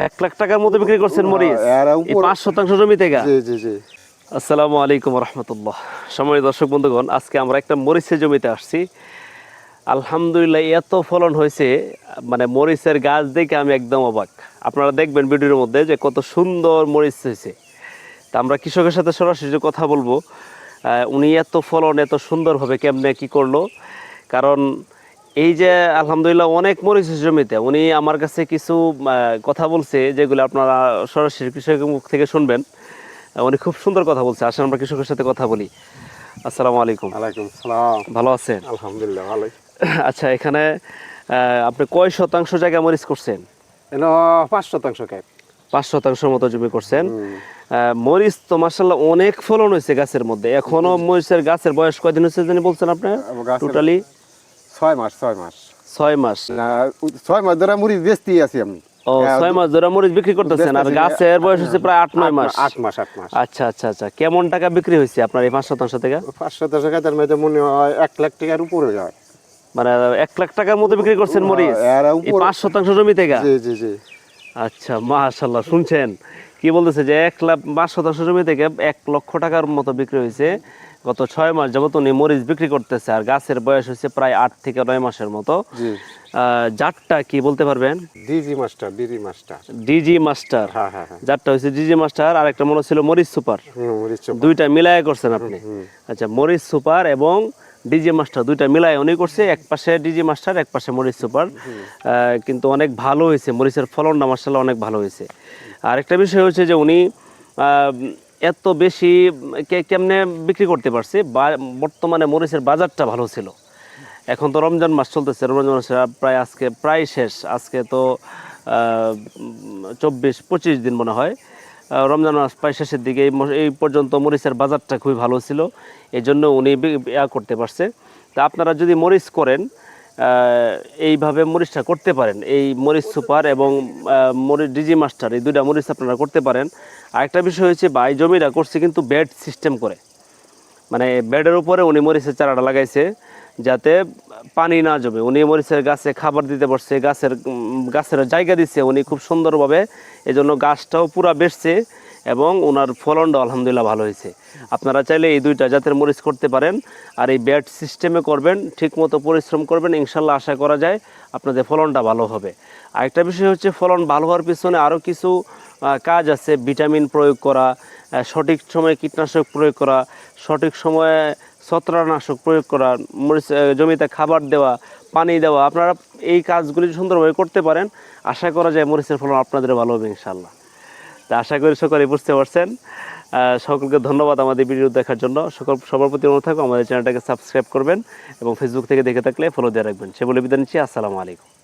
1 লাখ টাকার মতো বিক্রি করছেন মরিচ এই 5 শতাংশ জমি থেকে। জি জি জি। আসসালামু আলাইকুম রহমতুল্লাহ। সম্মানিত দর্শক বন্ধুগণ, আজকে আমরা একটা মরিচের জমিতে আসছি। আলহামদুলিল্লাহ এত ফলন হয়েছে, মানে মরিচের গাছ দেখে আমি একদম অবাক। আপনারা দেখবেন ভিডিওর মধ্যে যে কত সুন্দর মরিচ হয়েছে। তা আমরা কৃষকের সাথে সরাসরি কথা বলবো, উনি এত ফলন এত সুন্দরভাবে কেমনে কি করলো। কারণ এই যে আলহামদুলিল্লাহ অনেক মরিচ জমিতে, উনি আমার কাছে কিছু কথা বলছে যেগুলো আপনারা সরাসরি কৃষকের মুখ থেকে শুনবেন। উনি খুব সুন্দর কথা বলছে। আসলে আমরা কৃষকের সাথে কথা বলি। আসসালামু আলাইকুম। ওয়ালাইকুম সালাম। ভালো আছেন? আলহামদুলিল্লাহ ভালোই। আচ্ছা, এখানে আপনি কয় শতাংশ জায়গা মরিচ করছেন? এনো 5 শতাংশ ক্ষেত। 5 শতাংশের মতো জমি করছেন। মরিচ তো মাশাআল্লাহ অনেক ফলন হয়েছে গাছের মধ্যে। এখনো মরিচের গাছের বয়স কয়দিন হয়েছে জানি বলছেন আপনি? টোটালি 6 মাস। 6 মাস। 6 মাস। না 6 মাস ধরে মরিচ বেচতেই আছি আমি। ও 6 মাস ধরে মরিচ বিক্রি করতেছেন, আর গাছের বয়স হচ্ছে প্রায় 8-9 মাস। 8 মাস 8 মাস। আচ্ছা আচ্ছা আচ্ছা, কেমন টাকা বিক্রি হয়েছে আপনার এই 5 শতাংশ থেকে? 5 শতাংশ ক্ষেতের মধ্যে মনে হয় 1 লাখ টাকার উপরে যায়। মানে 1 লাখ টাকার মতো বিক্রি করছেন মরিচ এই 5 শতাংশ জমি থেকে? জি জি জি। আচ্ছা মাশাআল্লাহ, শুনছেন কি বলতেছে যে 5 শতাংশ জমি থেকে 1 লক্ষ টাকার মতো বিক্রি হয়েছে। গত 6 মাস যাবত উনি মরিচ বিক্রি করতেছে, আর গাছের বয়স হচ্ছে প্রায় 8 থেকে 9 মাসের মতো। জাতটা কি বলতে পারবেন? DG master. DG master. DG master. হ্যাঁ হ্যাঁ হ্যাঁ। জাতটা হচ্ছে ডিজি মাস্টার, আর একটা মনে ছিল মরিচ সুপার। মরিচ সুপার। দুইটা মিলায় করছেন আপনি? আচ্ছা, মরিচ সুপার এবং ডিজি মাস্টার দুইটা মিলায় উনি করছে। এক পাশে ডিজি মাস্টার, এক পাশে মরিচ সুপার। কিন্তু অনেক ভালো হয়েছে, মরিচের ফলনটা মাশাআল্লাহ অনেক ভালো হয়েছে। আর একটা বিষয় হচ্ছে যে উনি এত বেশি কেমনে বিক্রি করতে পারছে, বর্তমানে মরিচের বাজারটা ভালো ছিল। এখন তো রমজান মাস চলতেছে, রমজান মাস প্রায় আজকে প্রায় শেষ। আজকে তো 24-25 দিন মনে হয়। রমজান মাস প্রায় শেষের দিকে। এই পর্যন্ত মরিচের বাজারটা খুবই ভালো ছিল, এই জন্য উনি করতে পারছে। তা আপনারা যদি মরিচ করেন, এইভাবে মরিচটা করতে পারেন। এই মরিচ সুপার এবং মরিচ ডিজি মাস্টার, এই দুইটা মরিচ আপনারা করতে পারেন। আরেকটা বিষয় হচ্ছে এই জমিটা করছে কিন্তু বেড সিস্টেম করে, মানে বেডের উপরে উনি মরিচের চারাটা লাগাইছে যাতে পানি না জমে। উনি মরিচের গাছে খাবার দিতে পারছে, গাছের জায়গা দিচ্ছে উনি খুব সুন্দরভাবে, এই জন্য গাছটাও পুরা বেসছে এবং ওনার ফলনটা আলহামদুলিল্লাহ ভালো হয়েছে। আপনারা চাইলে এই দুইটা জাতের মরিচ করতে পারেন, আর এই বেড সিস্টেমে করবেন, ঠিকমতো পরিশ্রম করবেন, ইনশাল্লাহ আশা করা যায় আপনাদের ফলনটা ভালো হবে। আরেকটা বিষয় হচ্ছে ফলন ভালো হওয়ার পিছনে আরও কিছু কাজ আছে। ভিটামিন প্রয়োগ করা, সঠিক সময়ে কীটনাশক প্রয়োগ করা, সঠিক সময়ে ছত্রাকনাশক প্রয়োগ করা, মরিচ জমিতে খাবার দেওয়া, পানি দেওয়া। আপনারা এই কাজগুলি সুন্দরভাবে করতে পারেন, আশা করা যায় মরিচের ফলন আপনাদের ভালো হবে ইনশাল্লাহ। তা আশা করি সকলেই বুঝতে পারছেন। সকলকে ধন্যবাদ আমাদের ভিডিও দেখার জন্য। সবার প্রতি অনুরোধ থাকবে আমাদের চ্যানেলটাকে সাবস্ক্রাইব করবেন এবং ফেসবুক থেকে দেখে থাকলে ফলো দিয়ে রাখবেন। সে বলে বিদায় নিচ্ছি। আসসালামু আলাইকুম।